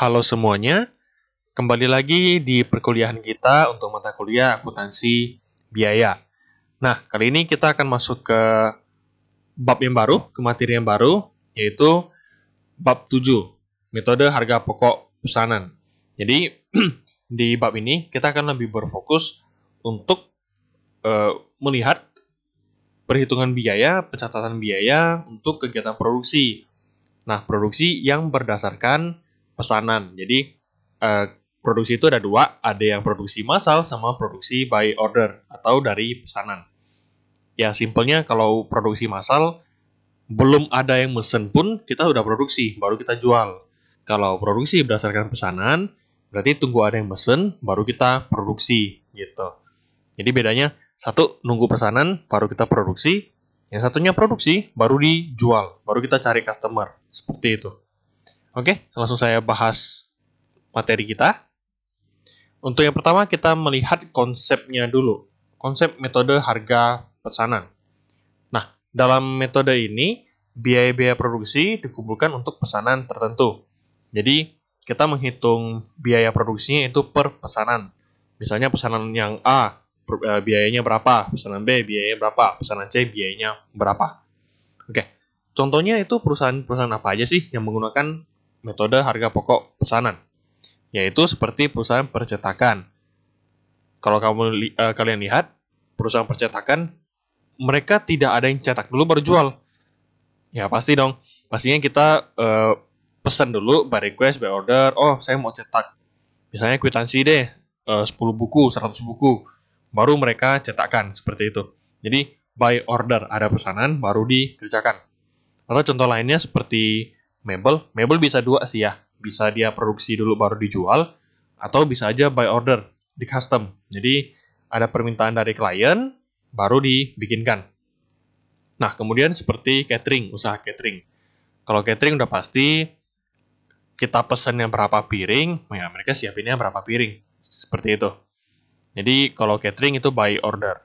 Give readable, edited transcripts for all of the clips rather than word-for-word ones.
Halo semuanya, kembali lagi di perkuliahan kita untuk mata kuliah akuntansi biaya. Nah, kali ini kita akan masuk ke bab yang baru, ke materi yang baru, yaitu bab 7, metode harga pokok pesanan. Jadi, di bab ini kita akan lebih berfokus untuk melihat perhitungan biaya, pencatatan biaya untuk kegiatan produksi. Nah, produksi yang berdasarkan pesanan. Jadi, produksi itu ada dua, ada yang produksi massal sama produksi by order atau dari pesanan. Ya, simpelnya kalau produksi massal, belum ada yang mesen pun kita udah produksi, baru kita jual. Kalau produksi berdasarkan pesanan, berarti tunggu ada yang mesen, baru kita produksi, gitu. Jadi bedanya, satu nunggu pesanan, baru kita produksi, yang satunya produksi, baru dijual, baru kita cari customer, seperti itu. Oke, langsung saya bahas materi kita. Untuk yang pertama, kita melihat konsepnya dulu. Konsep metode harga pesanan. Nah, dalam metode ini, biaya-biaya produksi dikumpulkan untuk pesanan tertentu. Jadi, kita menghitung biaya produksinya itu per pesanan. Misalnya pesanan yang A, biayanya berapa, pesanan B, biayanya berapa, pesanan C, biayanya berapa. Oke, contohnya itu perusahaan-perusahaan apa aja sih yang menggunakan metode harga pokok pesanan? Yaitu seperti perusahaan percetakan. Kalau kalian lihat, perusahaan percetakan, mereka tidak ada yang cetak dulu baru jual. Ya pasti dong. Pastinya kita pesan dulu by request, by order. Oh, saya mau cetak. Misalnya kwitansi deh, 10 buku, 100 buku. Baru mereka cetakkan, seperti itu. Jadi, by order, ada pesanan, baru dikerjakan. Atau contoh lainnya seperti mebel. Mebel bisa dua sih ya. Bisa dia produksi dulu baru dijual, atau bisa aja by order, di custom. Jadi, ada permintaan dari klien, baru dibikinkan. Nah, kemudian seperti catering, usaha catering. Kalau catering udah pasti, kita pesennya berapa piring, ya mereka siapinnya berapa piring. Seperti itu. Jadi, kalau catering itu by order.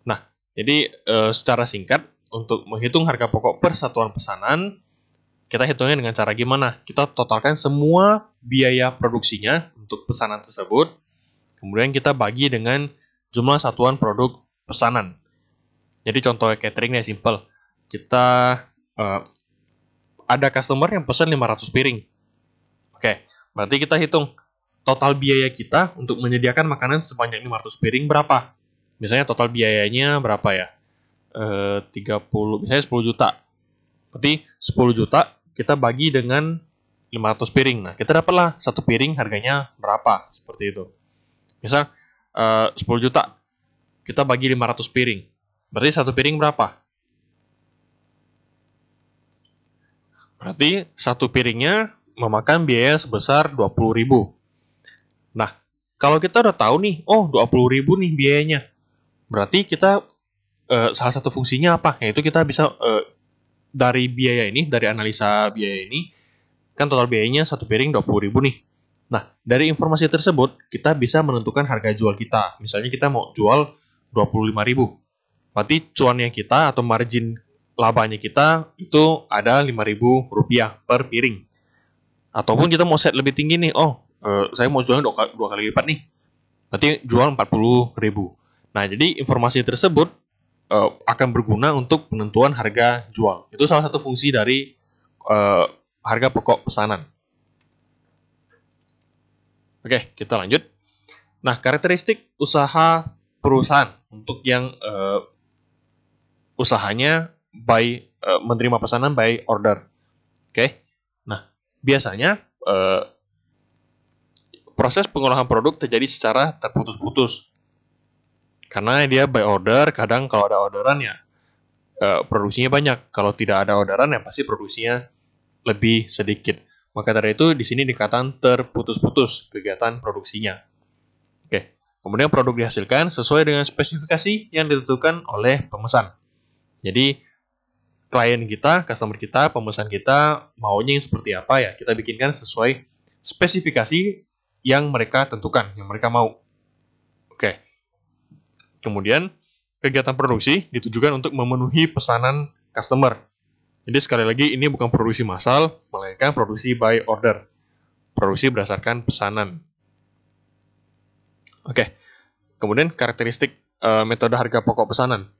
Nah, jadi secara singkat, untuk menghitung harga pokok per satuan pesanan, kita hitungnya dengan cara gimana? Kita totalkan semua biaya produksinya untuk pesanan tersebut, kemudian kita bagi dengan jumlah satuan produk pesanan. Jadi contoh cateringnya simple. Kita ada customer yang pesan 500 piring. Oke, berarti kita hitung total biaya kita untuk menyediakan makanan sebanyak 500 piring berapa? Misalnya total biayanya berapa ya? 30, misalnya 10 juta. Berarti 10 juta kita bagi dengan 500 piring. Nah, kita dapatlah satu piring harganya berapa, seperti itu. Misal 10 juta, kita bagi 500 piring. Berarti satu piring berapa? Berarti satu piringnya memakan biaya sebesar 20.000. Nah, kalau kita udah tahu nih, oh 20.000 nih biayanya. Berarti kita salah satu fungsinya apa? Yaitu kita bisa dari biaya ini, dari analisa biaya ini, kan total biayanya satu piring 20.000 nih. Nah, dari informasi tersebut, kita bisa menentukan harga jual kita. Misalnya kita mau jual 25.000. Berarti cuannya kita atau margin labanya kita itu ada 5.000 rupiah per piring. Ataupun kita mau set lebih tinggi nih, saya mau jualnya dua kali lipat nih. Berarti jual 40.000. Nah, jadi informasi tersebut akan berguna untuk penentuan harga jual. Itu salah satu fungsi dari harga pokok pesanan. Oke, kita lanjut. Nah, karakteristik usaha perusahaan untuk yang usahanya menerima pesanan by order. Oke. Nah, biasanya proses pengolahan produk terjadi secara terputus-putus. Karena dia by order, kadang kalau ada orderan ya produksinya banyak. Kalau tidak ada orderan ya pasti produksinya lebih sedikit. Maka dari itu di sini dikatakan terputus-putus kegiatan produksinya. Oke. Kemudian produk dihasilkan sesuai dengan spesifikasi yang ditentukan oleh pemesan. Jadi klien kita, customer kita, pemesan kita maunya yang seperti apa ya, kita bikinkan sesuai spesifikasi yang mereka tentukan, yang mereka mau. Oke. Kemudian, kegiatan produksi ditujukan untuk memenuhi pesanan customer. Jadi sekali lagi, ini bukan produksi massal, melainkan produksi by order. produksi berdasarkan pesanan. Oke, kemudian karakteristik metode harga pokok pesanan.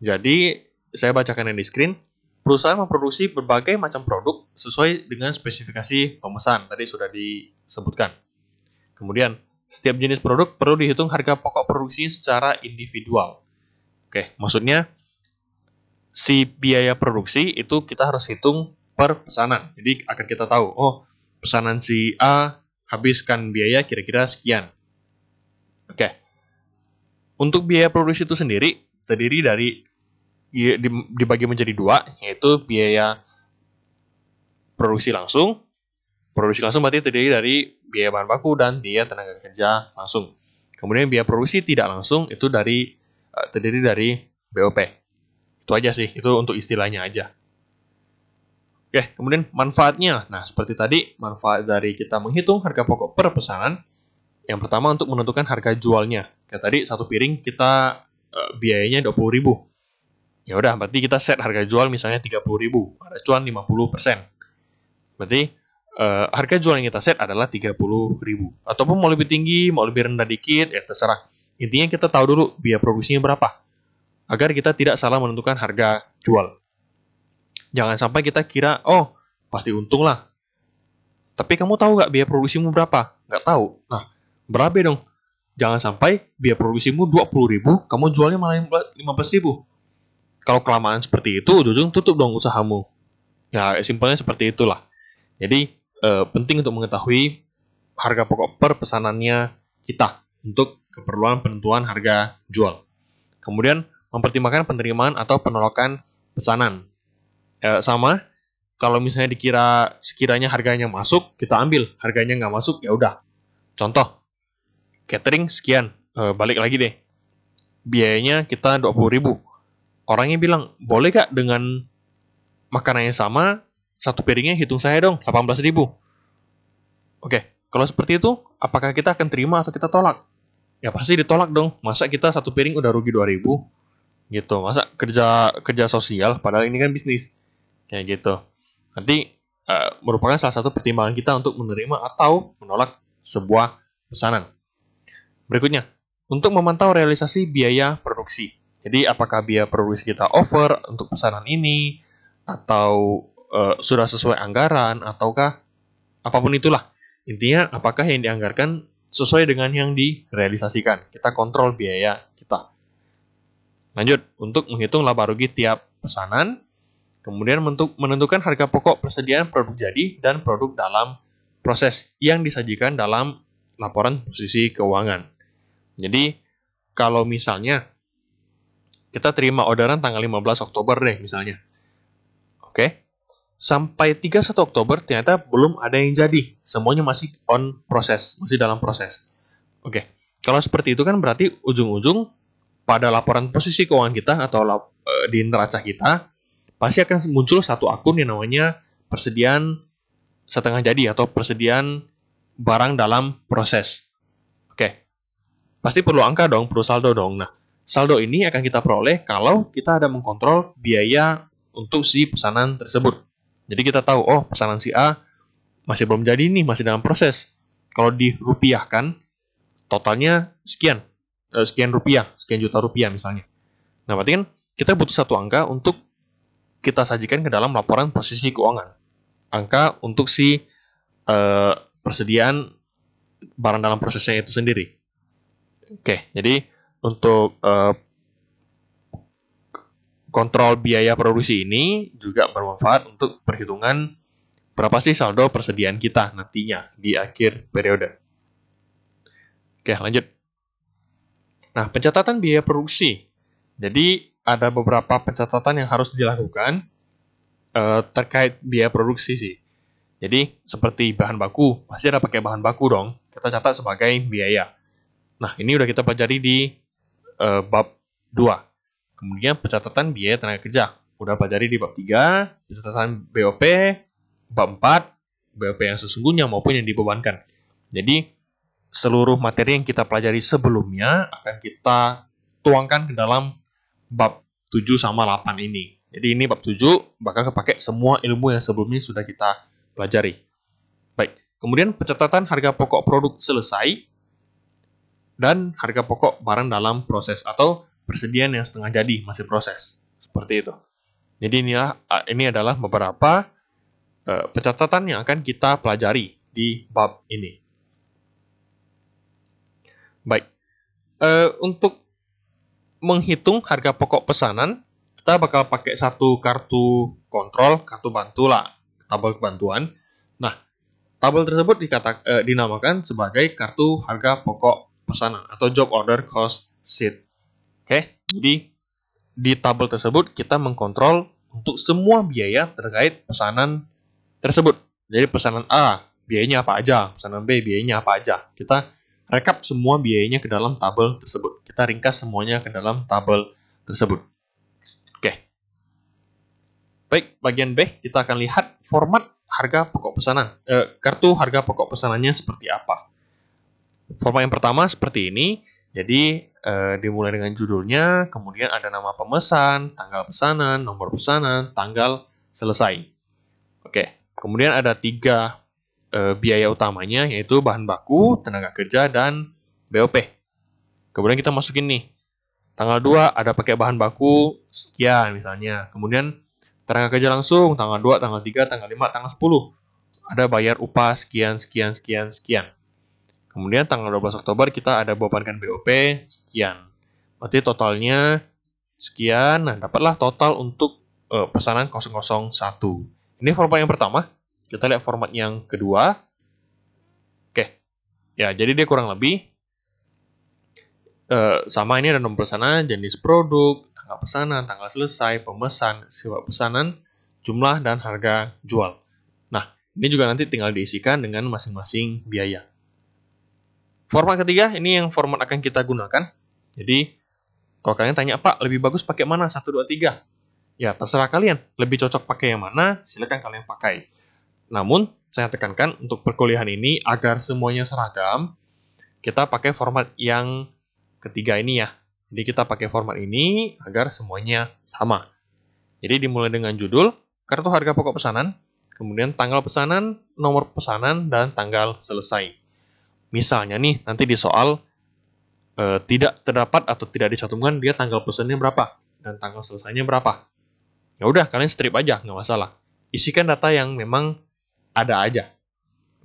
Jadi, saya bacakan yang di screen. Perusahaan memproduksi berbagai macam produk sesuai dengan spesifikasi pemesan. Tadi sudah disebutkan. Kemudian, setiap jenis produk perlu dihitung harga pokok produksi secara individual. Oke, maksudnya si biaya produksi itu kita harus hitung per pesanan. Jadi akan kita tahu, oh pesanan si A habiskan biaya kira-kira sekian. Oke, untuk biaya produksi itu sendiri terdiri dari dibagi menjadi dua, yaitu biaya produksi langsung. Produksi langsung berarti terdiri dari biaya bahan baku dan biaya tenaga kerja langsung. Kemudian biaya produksi tidak langsung itu terdiri dari BOP. Itu aja sih, itu untuk istilahnya aja. Oke, kemudian manfaatnya. Nah, seperti tadi, manfaat dari kita menghitung harga pokok per pesanan. Yang pertama untuk menentukan harga jualnya. Kayak tadi, satu piring kita biayanya 20.000. Ya udah, berarti kita set harga jual misalnya 30.000, ada cuan 50%. Berarti harga jual yang kita set adalah 30.000. Ataupun mau lebih tinggi, mau lebih rendah dikit, ya terserah. Intinya kita tahu dulu biaya produksinya berapa, agar kita tidak salah menentukan harga jual. Jangan sampai kita kira, oh pasti untung lah. Tapi kamu tahu nggak biaya produksimu berapa? Nggak tahu. Nah, berabe dong. Jangan sampai biaya produksimu 20.000, kamu jualnya malah 15.000. Kalau kelamaan seperti itu, ujung-ujung tutup dong usahamu. Ya, simpelnya seperti itulah. Jadi, penting untuk mengetahui harga pokok per pesanannya kita untuk keperluan penentuan harga jual. Kemudian, mempertimbangkan penerimaan atau penolakan pesanan. Sama, kalau misalnya sekiranya harganya masuk, kita ambil. Harganya nggak masuk, ya udah. Contoh, catering sekian. Balik lagi deh. Biayanya kita 20.000. Orangnya bilang, boleh gak dengan makanan yang sama, satu piringnya hitung saya dong, 18.000. Oke, kalau seperti itu, apakah kita akan terima atau kita tolak? Ya pasti ditolak dong. Masa kita satu piring udah rugi 2.000? Gitu. Masa kerja sosial, padahal ini kan bisnis. Kayak gitu. Nanti merupakan salah satu pertimbangan kita untuk menerima atau menolak sebuah pesanan. Berikutnya, untuk memantau realisasi biaya produksi. Jadi apakah biaya produksi kita over untuk pesanan ini, atau sudah sesuai anggaran, ataukah apapun itulah. Intinya apakah yang dianggarkan sesuai dengan yang direalisasikan. Kita kontrol biaya kita. Lanjut, untuk menghitung laba rugi tiap pesanan. Kemudian menentukan harga pokok persediaan produk jadi dan produk dalam proses yang disajikan dalam laporan posisi keuangan. Jadi kalau misalnya kita terima orderan tanggal 15 Oktober deh misalnya. Oke. Sampai 31 Oktober ternyata belum ada yang jadi. Semuanya masih on proses, masih dalam proses. Oke. Kalau seperti itu kan berarti ujung-ujung pada laporan posisi keuangan kita atau di neraca kita pasti akan muncul satu akun yang namanya persediaan setengah jadi atau persediaan barang dalam proses. Oke. Pasti perlu angka dong, perlu saldo dong. Nah, saldo ini akan kita peroleh kalau kita ada mengkontrol biaya untuk si pesanan tersebut. Jadi kita tahu, oh pesanan si A masih belum jadi nih, masih dalam proses. Kalau dirupiahkan, totalnya sekian rupiah, sekian juta rupiah misalnya. Nah, berarti kan kita butuh satu angka untuk kita sajikan ke dalam laporan posisi keuangan. Angka untuk si persediaan barang dalam prosesnya itu sendiri. Oke, jadi untuk kontrol biaya produksi ini juga bermanfaat untuk perhitungan berapa sih saldo persediaan kita nantinya di akhir periode. Oke, lanjut. Nah, pencatatan biaya produksi. Jadi, ada beberapa pencatatan yang harus dilakukan terkait biaya produksi sih. Jadi, seperti bahan baku, pasti ada pakai bahan baku dong. Kita catat sebagai biaya. Nah, ini udah kita pelajari di bab 2. Kemudian pencatatan biaya tenaga kerja. Udah pelajari di bab 3, pencatatan BOP, bab 4, BOP yang sesungguhnya maupun yang dibebankan. Jadi, seluruh materi yang kita pelajari sebelumnya akan kita tuangkan ke dalam bab 7 sama 8 ini. Jadi ini bab 7 bakal kepake semua ilmu yang sebelumnya sudah kita pelajari. Baik, Kemudian pencatatan harga pokok produk selesai dan harga pokok barang dalam proses atau persediaan yang setengah jadi masih proses. Seperti itu. Jadi ini adalah beberapa pencatatan yang akan kita pelajari di bab ini. Baik, untuk menghitung harga pokok pesanan, kita bakal pakai satu kartu kontrol, kartu bantu lah, tabel bantuan. Nah, tabel tersebut dinamakan sebagai kartu harga pokok pesanan atau job order cost sheet. Oke, jadi di tabel tersebut kita mengkontrol untuk semua biaya terkait pesanan tersebut. Jadi pesanan A, biayanya apa aja, pesanan B, biayanya apa aja. Kita rekap semua biayanya ke dalam tabel tersebut. Kita ringkas semuanya ke dalam tabel tersebut. Oke. Baik, bagian B kita akan lihat format harga pokok pesanan. Kartu harga pokok pesanannya seperti apa. Format yang pertama seperti ini. Jadi dimulai dengan judulnya, kemudian ada nama pemesan, tanggal pesanan, nomor pesanan, tanggal selesai. Oke. Kemudian ada 3 biaya utamanya, yaitu bahan baku, tenaga kerja, dan BOP. Kemudian kita masukin nih, tanggal 2 ada pakai bahan baku sekian misalnya. Kemudian tenaga kerja langsung, tanggal 2, tanggal 3, tanggal 5, tanggal 10. Ada bayar upah sekian, sekian, sekian, sekian. Kemudian tanggal 12 Oktober kita ada bebankan BOP sekian. Berarti totalnya sekian. Nah, dapatlah total untuk pesanan 001. Ini format yang pertama. Kita lihat format yang kedua. Oke. Ya, jadi dia kurang lebih sama. Ini ada nomor pesanan, jenis produk, tanggal pesanan, tanggal selesai, pemesan, sewa pesanan, jumlah, dan harga jual. Nah, ini juga nanti tinggal diisikan dengan masing-masing biaya. Format ketiga, ini yang format akan kita gunakan. Jadi, kalau kalian tanya, Pak, lebih bagus pakai mana? 1, 2, 3. Ya, terserah kalian. Lebih cocok pakai yang mana, silakan kalian pakai. Namun, saya tekankan untuk perkuliahan ini, agar semuanya seragam, kita pakai format yang ketiga ini ya. Jadi, kita pakai format ini agar semuanya sama. Jadi, dimulai dengan judul, kartu harga pokok pesanan, kemudian tanggal pesanan, nomor pesanan, dan tanggal selesai. Misalnya nih, nanti di soal tidak terdapat atau tidak dicantumkan dia tanggal pesannya berapa dan tanggal selesainya berapa. Ya udah, kalian strip aja, nggak masalah. Isikan data yang memang ada aja.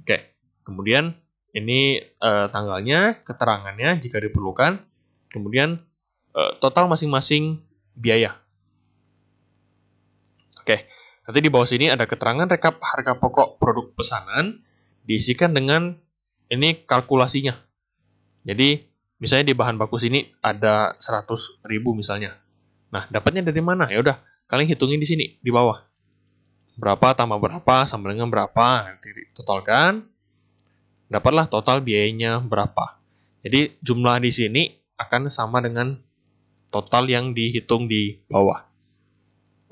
Oke. Kemudian ini tanggalnya, keterangannya jika diperlukan. Kemudian total masing-masing biaya. Oke. Nanti di bawah sini ada keterangan rekap harga pokok produk pesanan diisikan dengan ini kalkulasinya. Jadi misalnya di bahan baku sini ada 100.000 misalnya. Nah, dapatnya dari mana? Ya udah, kalian hitungin di sini di bawah. Berapa tambah berapa sama dengan berapa, nanti ditotalkan. Dapatlah total biayanya berapa. Jadi jumlah di sini akan sama dengan total yang dihitung di bawah.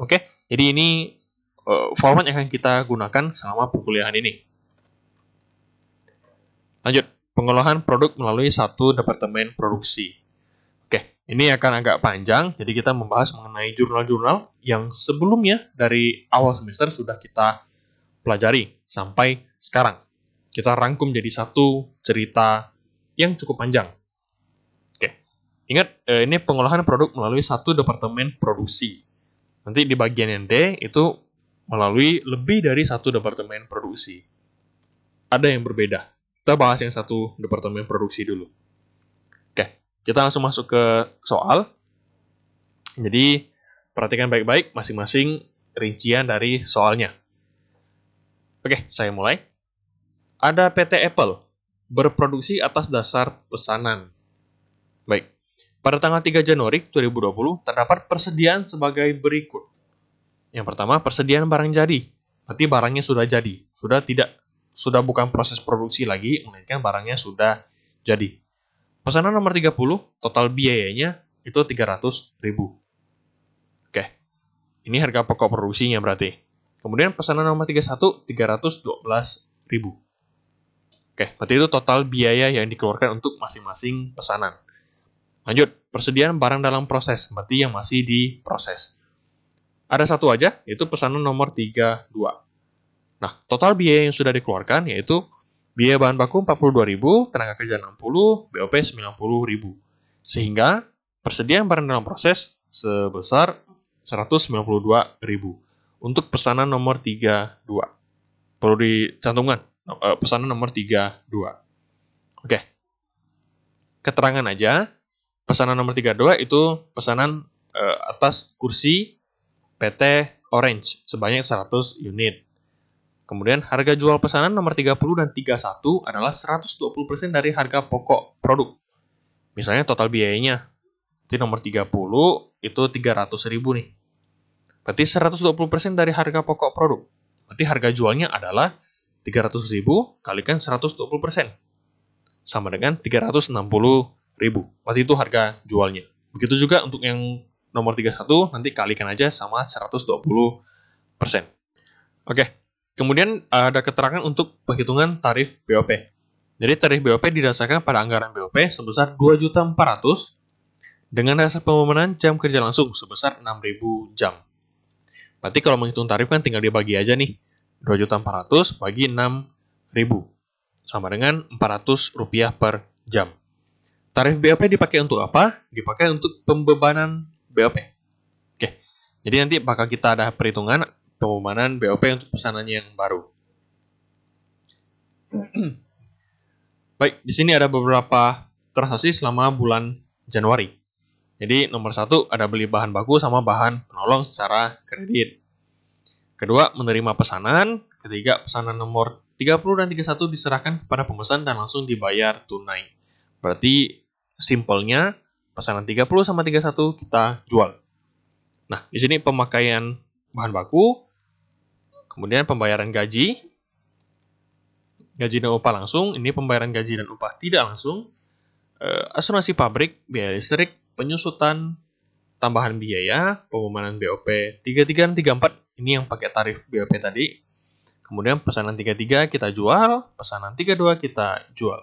Oke, jadi ini format yang akan kita gunakan selama perkuliahan ini. Lanjut, pengolahan produk melalui satu departemen produksi. Oke, ini akan agak panjang, jadi kita membahas mengenai jurnal-jurnal yang sebelumnya dari awal semester sudah kita pelajari sampai sekarang. Kita rangkum jadi satu cerita yang cukup panjang. Oke, ingat ini pengolahan produk melalui satu departemen produksi. Nanti di bagian yang D itu melalui lebih dari satu departemen produksi. Ada yang berbeda. Kita bahas yang satu departemen produksi dulu. Oke, kita langsung masuk ke soal. Jadi, perhatikan baik-baik masing-masing rincian dari soalnya. Oke, saya mulai. Ada PT Apple berproduksi atas dasar pesanan. Baik, pada tanggal 3 Januari 2020 terdapat persediaan sebagai berikut. Yang pertama, persediaan barang jadi. Berarti barangnya sudah jadi. Sudah bukan proses produksi lagi, melainkan barangnya sudah jadi. Pesanan nomor 30, total biayanya itu 300.000. Oke, ini harga pokok produksinya berarti. Kemudian pesanan nomor 31, 312.000. Oke, berarti itu total biaya yang dikeluarkan untuk masing-masing pesanan. Lanjut, persediaan barang dalam proses, berarti yang masih diproses. Ada satu aja, yaitu pesanan nomor 32. Nah, total biaya yang sudah dikeluarkan yaitu Biaya bahan baku 42.000, tenaga kerja 60, BOP 90.000. Sehingga persediaan barang dalam proses sebesar 192.000 untuk pesanan nomor 32. Perlu dicantumkan pesanan nomor 32. Oke. Keterangan aja. Pesanan nomor 32 itu pesanan atas kursi PT Orange sebanyak 100 unit. Kemudian harga jual pesanan nomor 30 dan 31 adalah 120% dari harga pokok produk. Misalnya total biayanya di nomor 30 itu 300.000 nih. Berarti 120% dari harga pokok produk. Berarti harga jualnya adalah 300.000 kalikan 120%. Sama dengan 360.000. Berarti itu harga jualnya. Begitu juga untuk yang nomor 31 nanti kalikan aja sama 120%. Oke. Kemudian ada keterangan untuk penghitungan tarif BOP. Jadi tarif BOP didasarkan pada anggaran BOP sebesar 2.400.000 dengan dasar pembebanan jam kerja langsung sebesar 6.000 jam. Berarti kalau menghitung tarif kan tinggal dibagi aja nih. 2.400.000 bagi 6.000 sama dengan Rp400 per jam. Tarif BOP dipakai untuk apa? Dipakai untuk pembebanan BOP. Oke. Jadi nanti bakal kita ada perhitungan pembebanan BOP untuk pesanan yang baru. Baik, di sini ada beberapa transaksi selama bulan Januari. Jadi nomor 1 ada beli bahan baku sama bahan penolong secara kredit. Kedua, menerima pesanan. Ketiga, pesanan nomor 30 dan 31 diserahkan kepada pemesan dan langsung dibayar tunai. Berarti simpelnya pesanan 30 sama 31 kita jual. Nah, di sini pemakaian bahan baku, kemudian pembayaran gaji dan upah langsung, ini pembayaran gaji dan upah tidak langsung, asuransi pabrik, biaya listrik, penyusutan, tambahan biaya, pembebanan BOP 33 dan 34, ini yang pakai tarif BOP tadi. Kemudian pesanan 33 kita jual, pesanan 32 kita jual.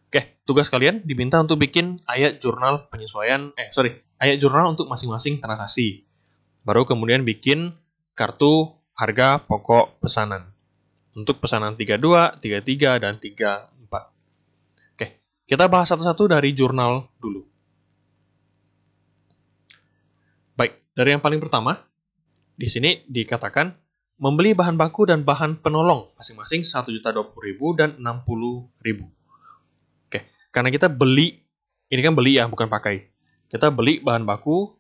Oke, tugas kalian diminta untuk bikin ayat jurnal penyesuaian, ayat jurnal untuk masing-masing transaksi. Baru kemudian bikin kartu harga pokok pesanan. Untuk pesanan 32, 33, dan 34. Oke, kita bahas satu-satu dari jurnal dulu. Baik, dari yang paling pertama, di sini dikatakan membeli bahan baku dan bahan penolong masing-masing 1.020.000 dan 60.000. Oke, karena kita beli, ini kan beli ya, bukan pakai. Kita beli bahan baku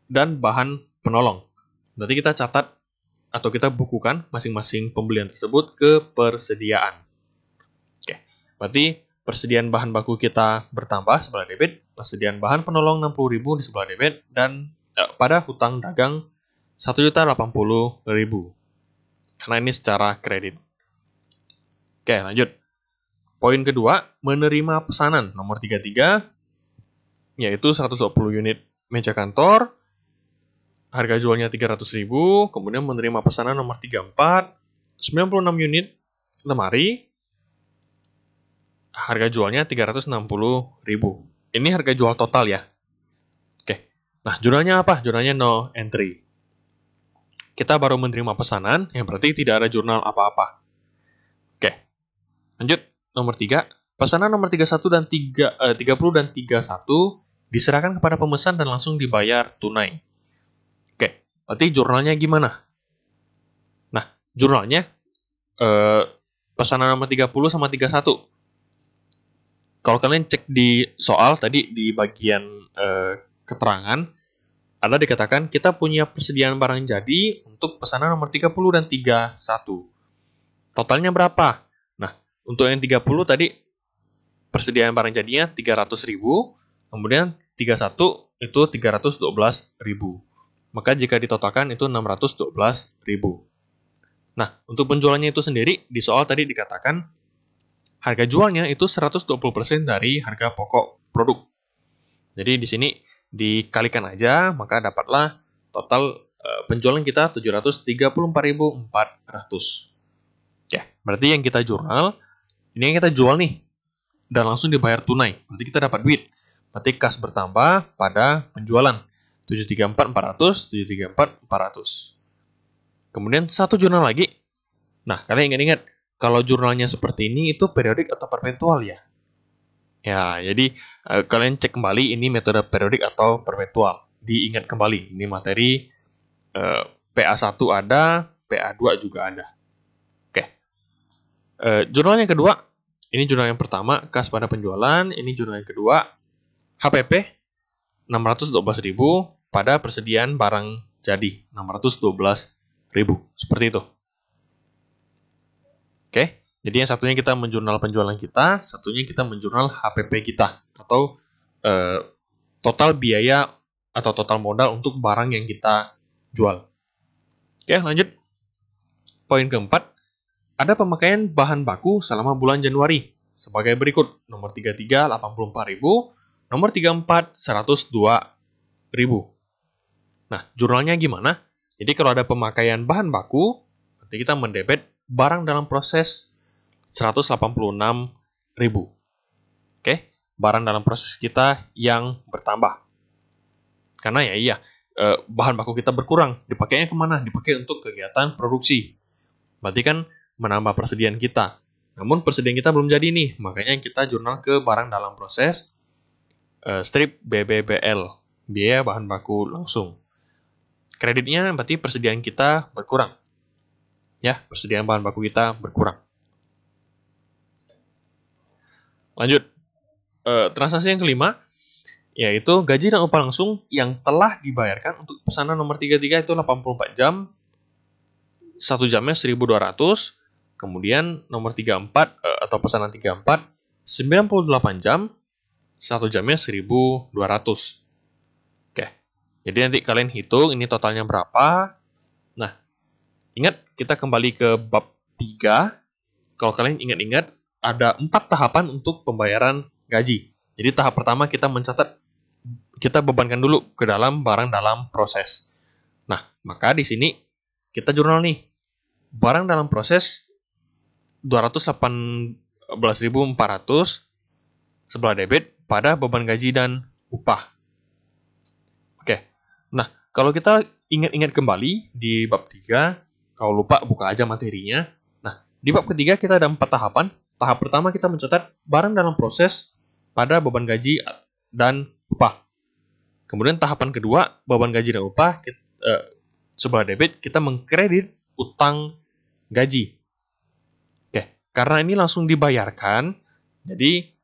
dan bahan penolong. Berarti kita catat atau kita bukukan masing-masing pembelian tersebut ke persediaan. Oke, berarti persediaan bahan baku kita bertambah sebelah debit, persediaan bahan penolong 60.000 di sebelah debit, dan pada hutang dagang 1.080.000. Karena ini secara kredit. Oke, lanjut. Poin kedua, menerima pesanan nomor 33, yaitu 120 unit meja kantor, harga jualnya 300.000, kemudian menerima pesanan nomor 34, 96 unit lemari, harga jualnya 360.000. Ini harga jual total ya. Oke, nah jurnalnya apa? Jurnalnya no entry. Kita baru menerima pesanan, yang berarti tidak ada jurnal apa-apa. Oke, lanjut. Nomor 3, pesanan nomor 31 dan 30 dan 31 diserahkan kepada pemesan dan langsung dibayar tunai. Oke, berarti jurnalnya gimana? Nah, jurnalnya pesanan nomor 30 sama 31. Kalau kalian cek di soal tadi di bagian keterangan, ada dikatakan kita punya persediaan barang jadi untuk pesanan nomor 30 dan 31. Totalnya berapa? Nah, untuk yang 30 tadi persediaan barang jadinya 300.000, kemudian 31 itu 312.000. Maka jika ditotalkan itu 612.000. Nah, untuk penjualannya itu sendiri di soal tadi dikatakan harga jualnya itu 120% dari harga pokok produk. Jadi di sini dikalikan aja, maka dapatlah total penjualan kita 734.400. Ya, berarti yang kita jurnal, ini yang kita jual nih, dan langsung dibayar tunai. Berarti kita dapat duit. Berarti kas bertambah pada penjualan. 734.400, 734.400. Kemudian satu jurnal lagi. Nah, kalian ingat-ingat, kalau jurnalnya seperti ini itu periodik atau perpetual ya? Ya, jadi kalian cek kembali ini metode periodik atau perpetual. Diingat kembali, ini materi PA1 ada, PA2 juga ada. Oke. Jurnal yang kedua, ini jurnal yang pertama, kas pada penjualan. Ini jurnal yang kedua, HPP 612.000 pada persediaan barang jadi 612.000. Seperti itu. Oke, jadi yang satunya kita menjurnal penjualan kita, satunya kita menjurnal HPP kita atau total biaya atau total modal untuk barang yang kita jual. Oke, lanjut. Poin keempat, ada pemakaian bahan baku selama bulan Januari sebagai berikut. Nomor 33 84.000, nomor 34 102.000. Nah, jurnalnya gimana? Jadi kalau ada pemakaian bahan baku, nanti kita mendebet barang dalam proses 186.000. Oke, barang dalam proses kita yang bertambah. Karena ya iya, bahan baku kita berkurang. Dipakainya kemana? Dipakai untuk kegiatan produksi. Berarti kan menambah persediaan kita. Namun persediaan kita belum jadi nih, makanya kita jurnal ke barang dalam proses strip BBBL, biaya bahan baku langsung. Kreditnya berarti persediaan kita berkurang. Ya, persediaan bahan baku kita berkurang. Lanjut. Transaksi yang kelima, yaitu gaji dan upah langsung yang telah dibayarkan untuk pesanan nomor 33 itu 84 jam, 1 jamnya 1.200, kemudian nomor 34 atau pesanan 34, 98 jam, 1 jamnya 1.200. Jadi nanti kalian hitung ini totalnya berapa. Nah, ingat kita kembali ke bab 3. Kalau kalian ingat-ingat, ada 4 tahapan untuk pembayaran gaji. Jadi tahap pertama kita mencatat, kita bebankan dulu ke dalam barang dalam proses. Nah, maka di sini kita jurnal nih. Barang dalam proses 218.400 sebelah debit pada beban gaji dan upah. Nah, kalau kita ingat-ingat kembali di bab 3, kalau lupa buka aja materinya. Nah, di bab ketiga kita ada 4 tahapan. Tahap pertama kita mencatat barang dalam proses pada beban gaji dan upah. Kemudian tahapan kedua, beban gaji dan upah, sebelah debit kita mengkredit utang gaji. Oke, karena ini langsung dibayarkan, jadi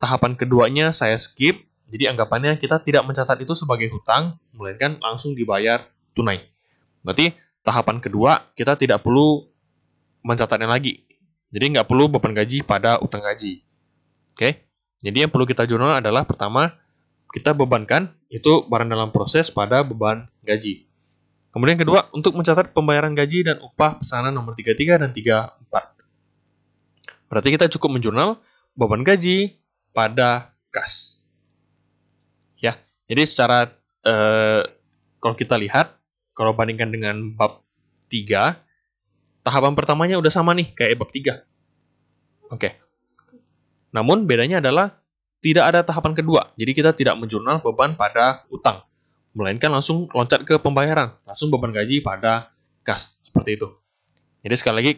tahapan keduanya saya skip. Jadi anggapannya kita tidak mencatat itu sebagai hutang, melainkan langsung dibayar tunai. Berarti tahapan kedua kita tidak perlu mencatatnya lagi. Jadi nggak perlu beban gaji pada utang gaji. Oke. Jadi yang perlu kita jurnal adalah pertama kita bebankan itu barang dalam proses pada beban gaji. Kemudian kedua untuk mencatat pembayaran gaji dan upah pesanan nomor 33 dan 34. Berarti kita cukup menjurnal beban gaji pada kas. Ya, jadi secara kalau kita lihat, kalau bandingkan dengan bab 3, tahapan pertamanya udah sama nih kayak bab 3. Oke. Namun bedanya adalah tidak ada tahapan kedua. Jadi kita tidak menjurnal beban pada utang, melainkan langsung loncat ke pembayaran, langsung beban gaji pada kas, seperti itu. Jadi sekali lagi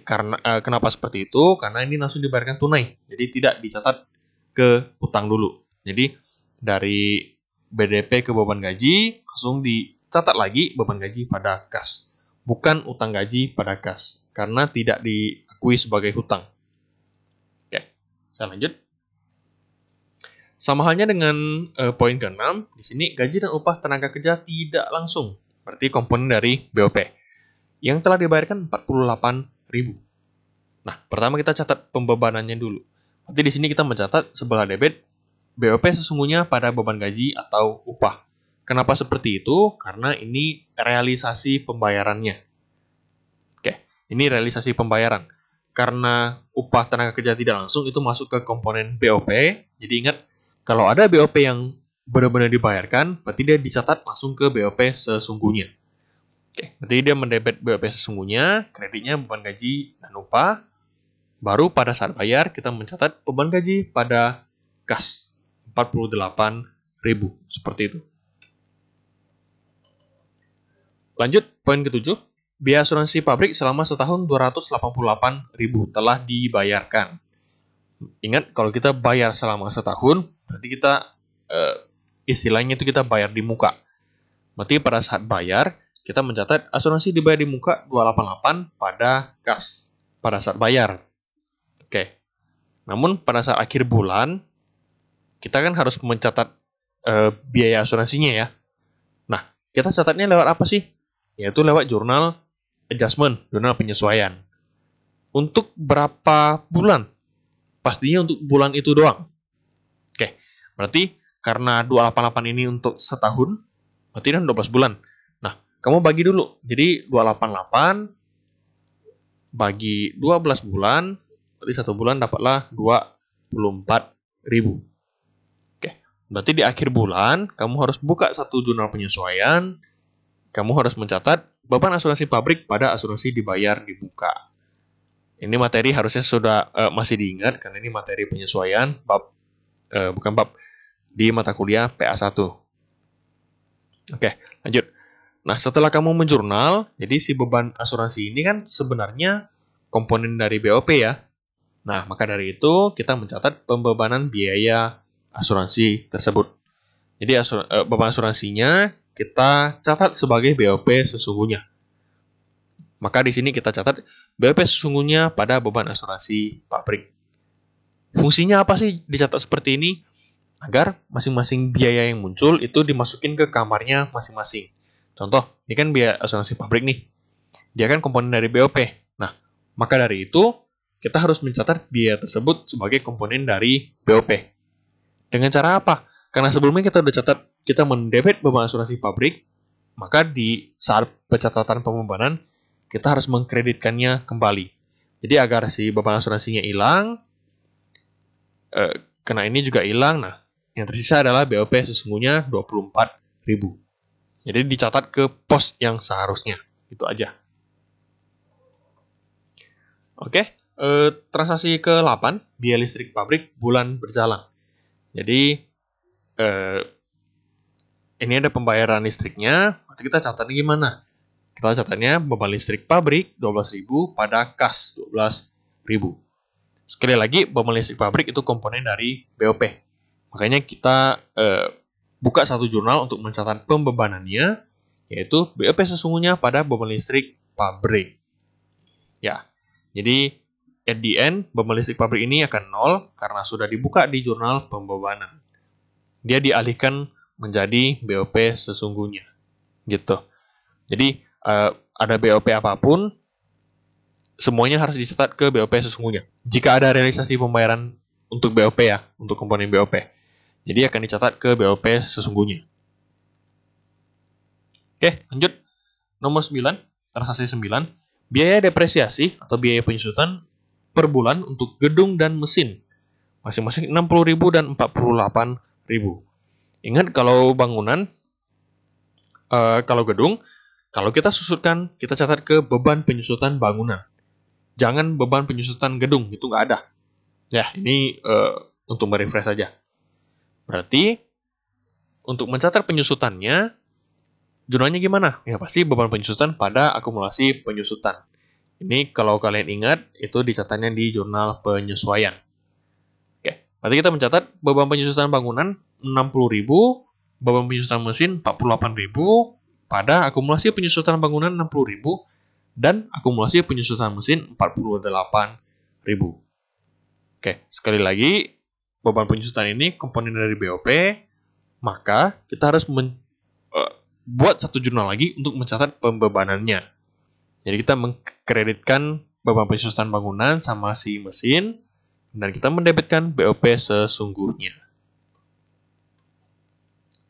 kenapa seperti itu? Karena ini langsung dibayarkan tunai. Jadi tidak dicatat ke utang dulu. Jadi dari BDP ke beban gaji, langsung dicatat lagi beban gaji pada kas. Bukan utang gaji pada kas, karena tidak diakui sebagai hutang. Oke, saya lanjut. Sama halnya dengan poin ke-6, di sini gaji dan upah tenaga kerja tidak langsung, berarti komponen dari BOP, yang telah dibayarkan 48.000. Nah, pertama kita catat pembebanannya dulu. Nanti di sini kita mencatat sebelah debit BOP sesungguhnya pada beban gaji atau upah. Kenapa seperti itu? Karena ini realisasi pembayarannya. Oke, ini realisasi pembayaran. Karena upah tenaga kerja tidak langsung itu masuk ke komponen BOP. Jadi ingat, kalau ada BOP yang benar-benar dibayarkan, berarti dia dicatat langsung ke BOP sesungguhnya. Oke, berarti dia mendebet BOP sesungguhnya, kreditnya beban gaji dan upah. Baru pada saat bayar, kita mencatat beban gaji pada kas. 48.000, seperti itu. Lanjut, poin ke-7. biaya asuransi pabrik selama setahun 288.000 telah dibayarkan. Ingat, kalau kita bayar selama setahun, berarti kita istilahnya itu kita bayar di muka. Berarti pada saat bayar, kita mencatat asuransi dibayar di muka 288 pada kas, pada saat bayar. Oke. Namun pada saat akhir bulan, kita kan harus mencatat biaya asuransinya ya. Nah, kita catatnya lewat apa sih? Yaitu lewat jurnal adjustment, jurnal penyesuaian. Untuk berapa bulan? Pastinya untuk bulan itu doang. Oke, berarti karena 288 ini untuk setahun, berarti kan 12 bulan. Nah, kamu bagi dulu. Jadi 288 bagi 12 bulan, berarti satu bulan dapatlah 24.000. Oke, berarti di akhir bulan, kamu harus buka satu jurnal penyesuaian, kamu harus mencatat beban asuransi pabrik pada asuransi dibayar di muka. Ini materi harusnya sudah masih diingat, karena ini materi penyesuaian, bukan bab di mata kuliah PA1. Oke, lanjut. Nah, setelah kamu menjurnal, jadi si beban asuransi ini kan sebenarnya komponen dari BOP ya. Nah, maka dari itu kita mencatat pembebanan biaya asuransi tersebut. Jadi beban asuransinya kita catat sebagai BOP sesungguhnya. Maka di sini kita catat BOP sesungguhnya pada beban asuransi pabrik. Fungsinya apa sih dicatat seperti ini? Agar masing-masing biaya yang muncul itu dimasukin ke kamarnya masing-masing. Contoh, ini kan biaya asuransi pabrik nih. Dia kan komponen dari BOP. Nah, maka dari itu kita harus mencatat biaya tersebut sebagai komponen dari BOP. Dengan cara apa? Karena sebelumnya kita udah catat kita mendebit beban asuransi pabrik, maka di saat pencatatan pembebanan kita harus mengkreditkannya kembali. Jadi agar si beban asuransinya hilang, kena ini juga hilang. Nah, yang tersisa adalah BOP sesungguhnya 24.000. Jadi dicatat ke pos yang seharusnya. Itu aja. Oke, transaksi ke-8, biaya listrik pabrik bulan berjalan. Jadi ini ada pembayaran listriknya. Kita catatnya gimana? Kita catatnya beban listrik pabrik 12.000 pada kas 12.000. Sekali lagi, beban listrik pabrik itu komponen dari BOP. Makanya kita buka satu jurnal untuk mencatat pembebanannya, yaitu BOP sesungguhnya pada beban listrik pabrik. Ya, jadi at the end, beban listrik pabrik ini akan 0 karena sudah dibuka di jurnal pembebanan. Dia dialihkan menjadi BOP sesungguhnya. Gitu. Jadi, ada BOP apapun, semuanya harus dicatat ke BOP sesungguhnya. Jika ada realisasi pembayaran untuk BOP ya, untuk komponen BOP. Jadi akan dicatat ke BOP sesungguhnya. Oke, lanjut. Nomor 9, transaksi 9, biaya depresiasi atau biaya penyusutan per bulan untuk gedung dan mesin. Masing-masing 60.000 dan 48.000. Ingat kalau bangunan, kalau gedung, kalau kita susutkan, kita catat ke beban penyusutan bangunan. Jangan beban penyusutan gedung, itu nggak ada. Ya, ini untuk merefresh saja. Berarti, untuk mencatat penyusutannya, jurnalnya gimana? Ya, pasti beban penyusutan pada akumulasi penyusutan. Ini kalau kalian ingat, itu dicatatnya di jurnal penyesuaian. Oke, berarti kita mencatat beban penyusutan bangunan 60.000, beban penyusutan mesin 48.000, pada akumulasi penyusutan bangunan 60.000, dan akumulasi penyusutan mesin 48.000. Oke, sekali lagi, beban penyusutan ini komponen dari BOP, maka kita harus buat satu jurnal lagi untuk mencatat pembebanannya. Jadi kita mengkreditkan beban penyusutan bangunan sama si mesin, dan kita mendebitkan BOP sesungguhnya.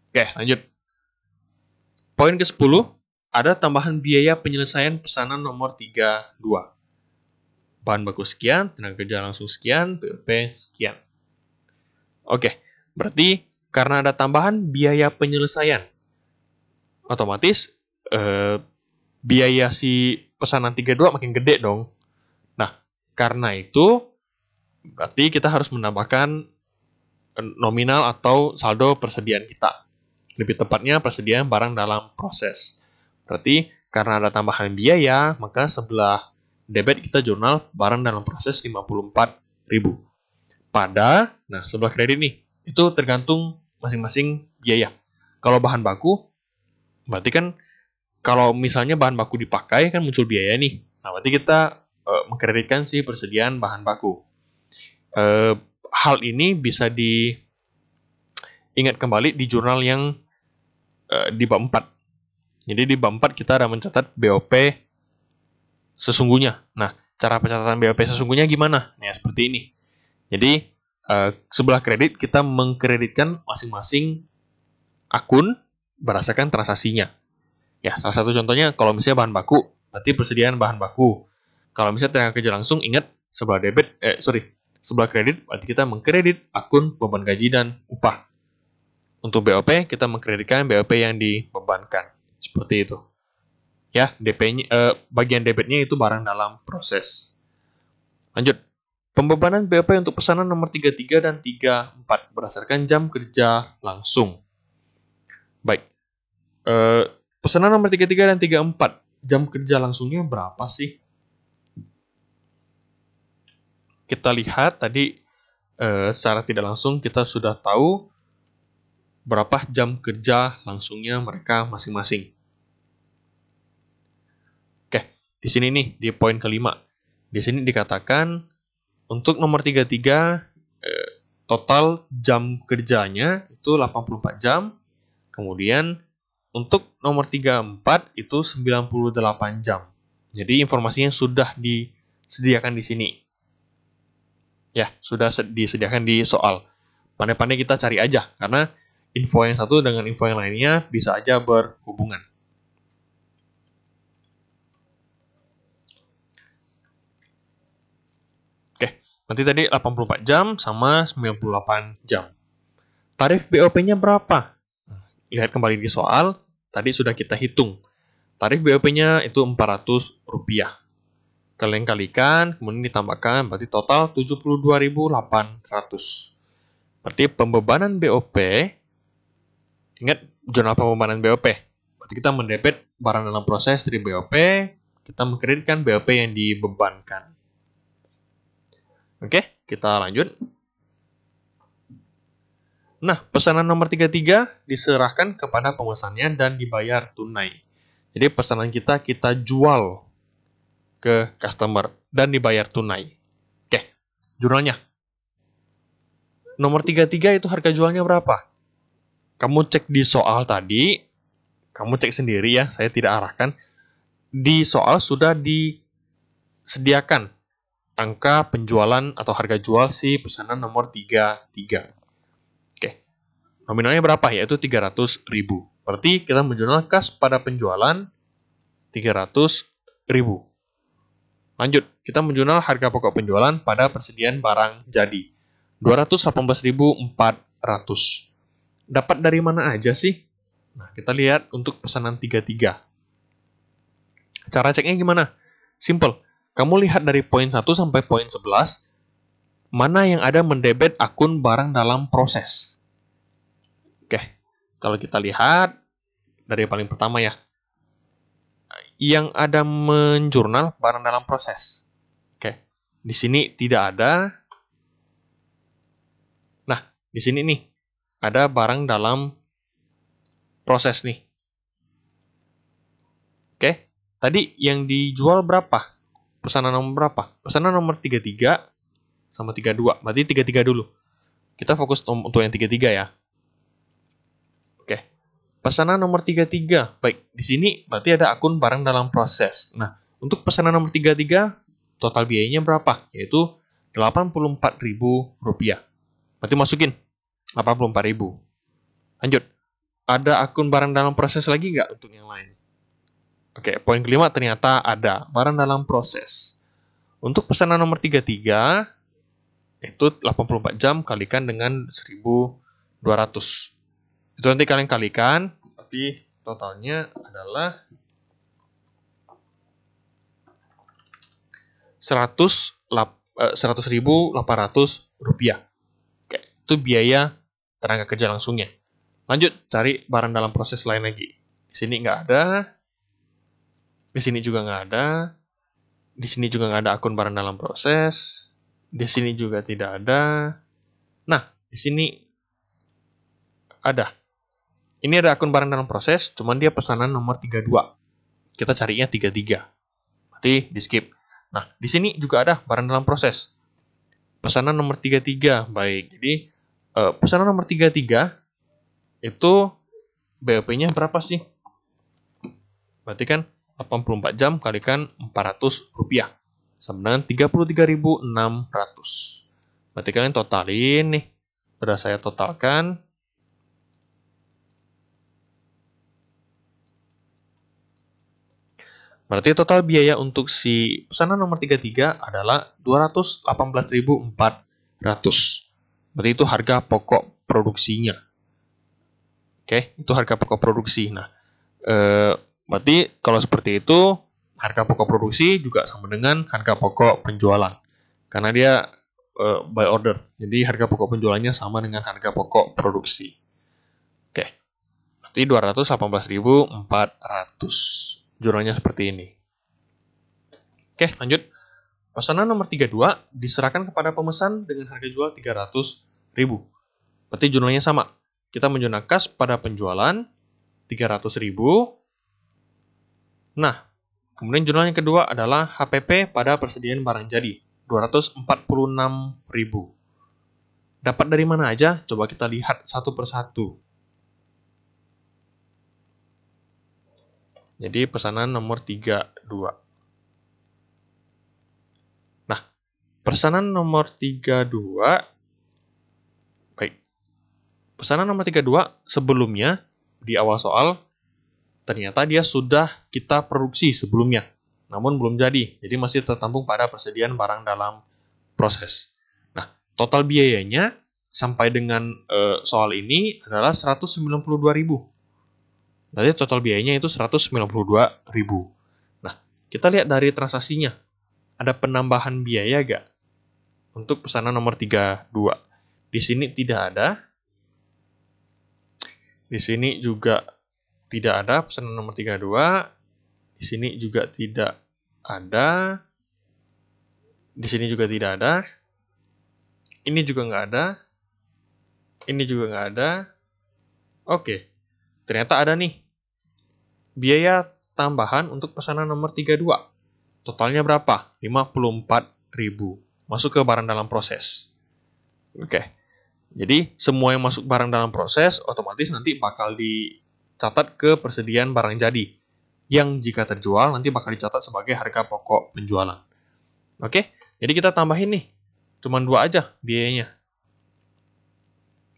Oke, lanjut. Poin ke-10, ada tambahan biaya penyelesaian pesanan nomor 32. Bahan baku sekian, tenaga kerja langsung sekian, BOP sekian. Oke, berarti karena ada tambahan biaya penyelesaian, otomatis biaya si pesanan 32 makin gede dong. Nah, karena itu berarti kita harus menambahkan nominal atau saldo persediaan kita. Lebih tepatnya persediaan barang dalam proses. Berarti karena ada tambahan biaya, maka sebelah debit kita jurnal barang dalam proses 54.000. Nah sebelah kredit nih, itu tergantung masing-masing biaya. Kalau bahan baku, berarti kan kalau misalnya bahan baku dipakai kan muncul biaya nih. Nah berarti kita mengkreditkan si persediaan bahan baku. Hal ini bisa diingat kembali di jurnal yang di bab 4. Jadi di bab 4 kita ada mencatat BOP sesungguhnya. Nah, cara pencatatan BOP sesungguhnya gimana? Nah, seperti ini. Jadi, sebelah kredit kita mengkreditkan masing-masing akun berdasarkan transaksinya. Ya, salah satu contohnya kalau misalnya bahan baku, berarti persediaan bahan baku. Kalau misalnya tenaga kerja langsung, ingat sebelah sebelah kredit berarti kita mengkredit akun beban gaji dan upah. Untuk BOP kita mengkreditkan BOP yang dibebankan. Seperti itu. Ya, bagian debitnya itu barang dalam proses. Lanjut. Pembebanan BOP untuk pesanan nomor 33 dan 34 berdasarkan jam kerja langsung. Baik. Pesanan nomor 33 dan 34, jam kerja langsungnya berapa sih? Kita lihat tadi secara tidak langsung kita sudah tahu berapa jam kerja langsungnya mereka masing-masing. Oke, di sini nih di poin kelima. Di sini dikatakan untuk nomor 33 total jam kerjanya itu 84 jam. Kemudian untuk nomor 34 itu 98 jam. Jadi informasinya sudah disediakan di sini. Ya, sudah disediakan di soal. Pandai-pandai kita cari aja, karena info yang satu dengan info yang lainnya bisa aja berhubungan. Oke, nanti tadi 84 jam sama 98 jam. Tarif BOP-nya berapa? Lihat kembali di soal, tadi sudah kita hitung. Tarif BOP-nya itu Rp400. Kalian kalikan, kemudian ditambahkan, berarti total 72.800. Berarti pembebanan BOP, ingat jurnal pembebanan BOP. Berarti kita mendebit barang dalam proses dari BOP, kita mengkreditkan BOP yang dibebankan. Oke, kita lanjut. Nah, pesanan nomor 33 diserahkan kepada pemesannya dan dibayar tunai. Jadi pesanan kita jual ke customer dan dibayar tunai. Oke, jurnalnya. Nomor 33 itu harga jualnya berapa? Kamu cek di soal tadi, kamu cek sendiri ya, saya tidak arahkan. Di soal sudah disediakan angka penjualan atau harga jual si pesanan nomor 33. Oke, nominalnya berapa? Yaitu 300.000. Berarti kita menjual kas pada penjualan 300.000. Lanjut, kita menjual harga pokok penjualan pada persediaan barang jadi 218.400. Dapat dari mana aja sih? Nah, kita lihat untuk pesanan 33. Cara ceknya gimana? Simple. Kamu lihat dari poin 1 sampai poin 11, mana yang ada mendebit akun barang dalam proses. Oke, kalau kita lihat dari paling pertama ya, yang ada menjurnal barang dalam proses. Oke, di sini tidak ada. Nah, di sini nih ada barang dalam proses nih. Oke, tadi yang dijual berapa? Pesanan nomor berapa? Pesanan nomor 33 sama 32. Berarti 33 dulu. Kita fokus untuk yang 33 ya. Oke. Pesanan nomor 33. Baik, di sini berarti ada akun barang dalam proses. Nah, untuk pesanan nomor 33, total biayanya berapa? Yaitu Rp84.000. Berarti masukin 84.000. Lanjut. Ada akun barang dalam proses lagi nggak untuk yang lain? Oke, poin kelima ternyata ada barang dalam proses. Untuk pesanan nomor 33, itu 84 jam kalikan dengan 1.200. Itu nanti kalian kalikan, tapi totalnya adalah 100.800 rupiah. Oke, itu biaya tenaga kerja langsungnya. Lanjut, cari barang dalam proses lain lagi. Di sini nggak ada. Di sini juga nggak ada. Di sini juga nggak ada akun barang dalam proses. Di sini juga tidak ada. Nah, di sini ada. Ini ada akun barang dalam proses, cuman dia pesanan nomor 32. Kita carinya 33. Berarti di skip. Nah, di sini juga ada barang dalam proses. Pesanan nomor 33. Baik, jadi pesanan nomor 33 itu BOP-nya berapa sih? Berarti kan 84 jam kalikan 400 rupiah. Sama dengan 33.600. Berarti kalian totalin nih. Sudah saya totalkan. Berarti total biaya untuk si pesanan nomor 33 adalah 218.400. Berarti itu harga pokok produksinya. Oke, itu harga pokok produksi. Nah, berarti kalau seperti itu, harga pokok produksi juga sama dengan harga pokok penjualan. Karena dia by order. Jadi harga pokok penjualannya sama dengan harga pokok produksi. Oke, berarti 218.400. Jurnalnya seperti ini. Oke, lanjut. Pesanan nomor 32 diserahkan kepada pemesan dengan harga jual 300.000. Berarti jurnalnya sama. Kita menjual kas pada penjualan 300.000. Nah, kemudian jurnal yang kedua adalah HPP pada persediaan barang jadi 246.000. Dapat dari mana aja? Coba kita lihat satu persatu. Jadi pesanan nomor 32. Nah, pesanan nomor 32. Baik. Pesanan nomor 32 sebelumnya di awal soal ternyata dia sudah kita produksi sebelumnya, namun belum jadi. Jadi masih tertampung pada persediaan barang dalam proses. Nah, total biayanya sampai dengan soal ini adalah 192.000. Jadi total biayanya itu 192.000. Nah, kita lihat dari transaksinya. Ada penambahan biaya gak? Untuk pesanan nomor 32. Di sini tidak ada. Di sini juga tidak ada pesanan nomor 32. Di sini juga tidak ada. Di sini juga tidak ada. Ini juga nggak ada. Ini juga nggak ada. Oke. Ternyata ada nih. Biaya tambahan untuk pesanan nomor 32. Totalnya berapa? 54.000. Masuk ke barang dalam proses. Oke. Jadi, semua yang masuk barang dalam proses, otomatis nanti bakal dicatat ke persediaan barang jadi. Yang jika terjual, nanti bakal dicatat sebagai harga pokok penjualan. Oke. Jadi, kita tambahin nih. Cuman 2 aja biayanya.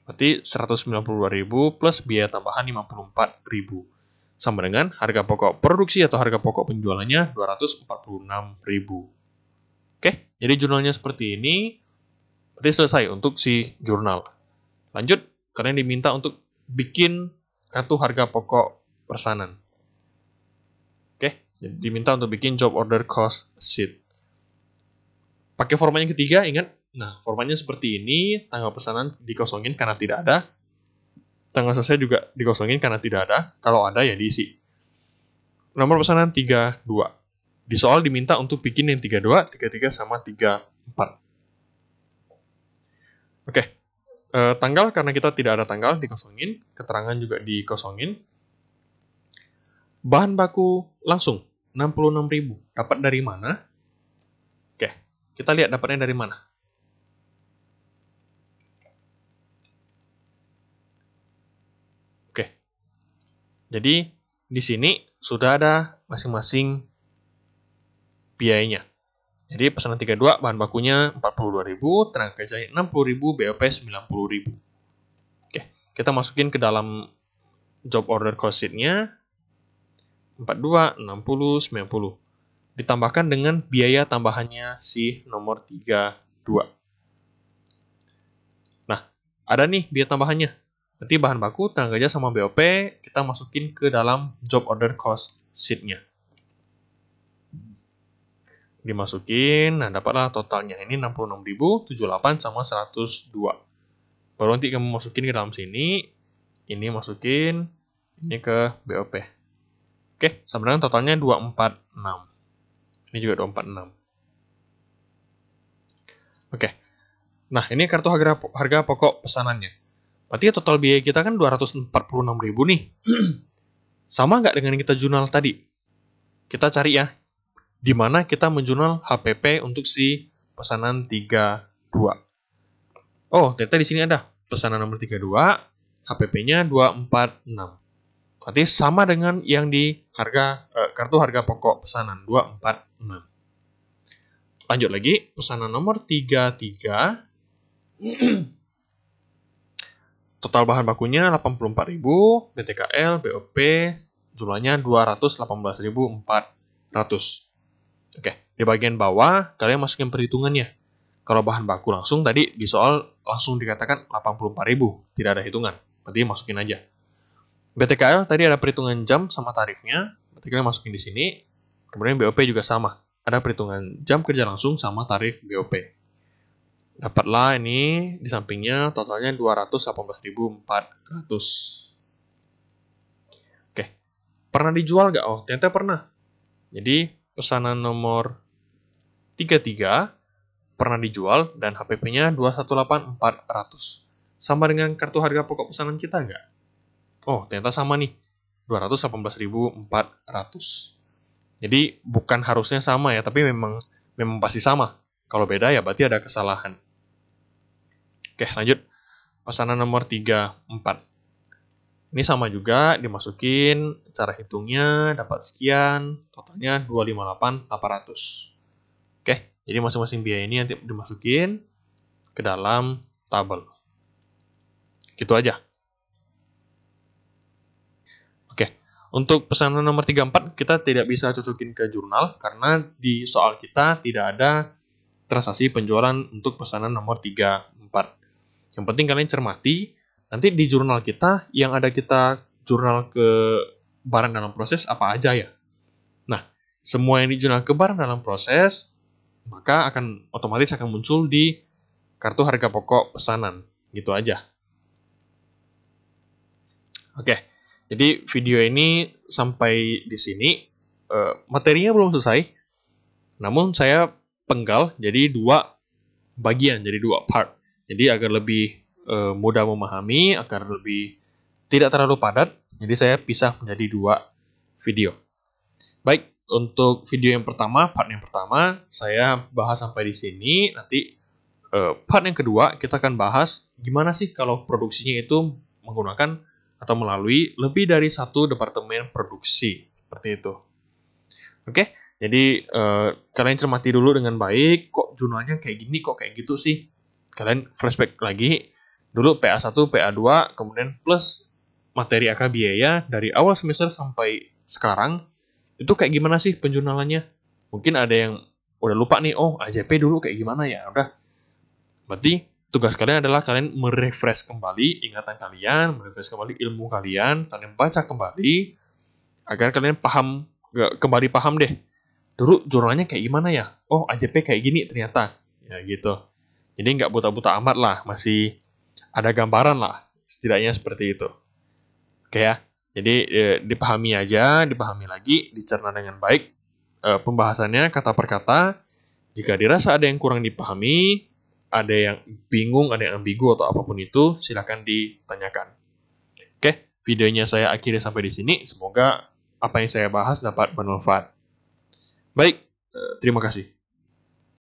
Berarti 192.000 plus biaya tambahan 54.000. Sama dengan harga pokok produksi atau harga pokok penjualannya 246.000. Oke, jadi jurnalnya seperti ini. Berarti selesai untuk si jurnal. Lanjut, kalian diminta untuk bikin kartu harga pokok pesanan. Oke, jadi diminta untuk bikin job order cost sheet. Pakai format yang ketiga, ingat. Nah, formatnya seperti ini, tanggal pesanan dikosongin karena tidak ada. Tanggal selesai juga dikosongin karena tidak ada. Kalau ada ya diisi. Nomor pesanan 32. Di soal diminta untuk bikin yang 32, 33 sama 34. Oke. Tanggal karena kita tidak ada tanggal dikosongin, keterangan juga dikosongin. Bahan baku langsung 66.000. Dapat dari mana? Oke, kita lihat dapatnya dari mana. Jadi, di sini sudah ada masing-masing biayanya. Jadi, pesanan 32, bahan bakunya 42.000, tenaga kerjanya 60.000, BOP 90.000. Oke, kita masukin ke dalam job order cost sheet-nya 42, 60, 90. Ditambahkan dengan biaya tambahannya si nomor 32. Nah, ada nih biaya tambahannya. Nanti bahan baku, tenaga kerja, sama BOP kita masukin ke dalam job order cost sheet-nya. Dimasukin, nah dapatlah totalnya. Ini 66.000, 78 sama 102. Baru nanti kamu masukin ke dalam sini, ini masukin, ini ke BOP. Oke, sama dengan totalnya 246. Ini juga 246. Oke. Nah, ini kartu harga pokok pesanannya. Berarti total biaya kita kan 246.000 nih. Sama nggak dengan yang kita jurnal tadi? Kita cari ya, di mana kita menjurnal HPP untuk si pesanan 32. Oh, ternyata di sini ada pesanan nomor 32, HPP-nya 246. Berarti sama dengan yang di kartu harga pokok pesanan 246. Lanjut lagi, pesanan nomor 33. Total bahan bakunya 84.000, BTKL, BOP, jumlahnya 218.400. Oke, di bagian bawah kalian masukin perhitungannya. Kalau bahan baku langsung tadi di soal langsung dikatakan 84.000, tidak ada hitungan. Berarti masukin aja. BTKL tadi ada perhitungan jam sama tarifnya, berarti kalian masukin di sini. Kemudian BOP juga sama, ada perhitungan jam kerja langsung sama tarif BOP. Dapatlah ini di sampingnya totalnya 218.400. Oke, pernah dijual nggak? Oh, ternyata pernah. Jadi pesanan nomor 33 pernah dijual dan HPP-nya 218.400. Sama dengan kartu harga pokok pesanan kita nggak? Oh, ternyata sama nih, 218.400. Jadi bukan harusnya sama ya, tapi memang pasti sama. Kalau beda ya berarti ada kesalahan. Oke, lanjut. Pesanan nomor 34. Ini sama juga, dimasukin, cara hitungnya dapat sekian, totalnya 258.800. Oke, jadi masing-masing biaya ini nanti dimasukin ke dalam tabel. Gitu aja. Oke, untuk pesanan nomor 34 kita tidak bisa cocokin ke jurnal karena di soal kita tidak ada transaksi penjualan untuk pesanan nomor 34. Yang penting kalian cermati, nanti di jurnal kita yang ada kita jurnal ke barang dalam proses apa aja ya. Nah, semua yang dijurnal ke barang dalam proses, maka otomatis akan muncul di kartu harga pokok pesanan. Gitu aja. Oke, jadi video ini sampai di sini. Materinya belum selesai, namun saya penggal jadi 2 bagian, jadi 2 part. Jadi agar lebih mudah memahami, agar lebih tidak terlalu padat, jadi saya pisah menjadi 2 video. Baik, untuk video yang pertama, part yang pertama, saya bahas sampai di sini. Nanti part yang kedua, kita akan bahas gimana sih kalau produksinya itu menggunakan atau melalui lebih dari 1 departemen produksi. Seperti itu. Oke, jadi kalian cermati dulu dengan baik, kok jurnalnya kayak gini, kok kayak gitu sih. Kalian flashback lagi, dulu PA1, PA2, kemudian plus materi AK biaya dari awal semester sampai sekarang, itu kayak gimana sih penjurnalannya? Mungkin ada yang udah lupa nih, oh AJP dulu kayak gimana ya, udah. Berarti tugas kalian adalah kalian merefresh kembali ingatan kalian, merefresh kembali ilmu kalian baca kembali, agar kalian kembali paham deh. Dulu jurnalnya kayak gimana ya? Oh, AJP kayak gini ternyata. Ya gitu. Jadi nggak buta-buta amat lah, masih ada gambaran lah, setidaknya seperti itu. Oke ya, jadi dipahami aja, dipahami lagi, dicerna dengan baik pembahasannya kata per kata. Jika dirasa ada yang kurang dipahami, ada yang bingung, ada yang ambigu atau apapun itu, silakan ditanyakan. Oke, videonya saya akhiri sampai di sini. Semoga apa yang saya bahas dapat bermanfaat. Baik, terima kasih.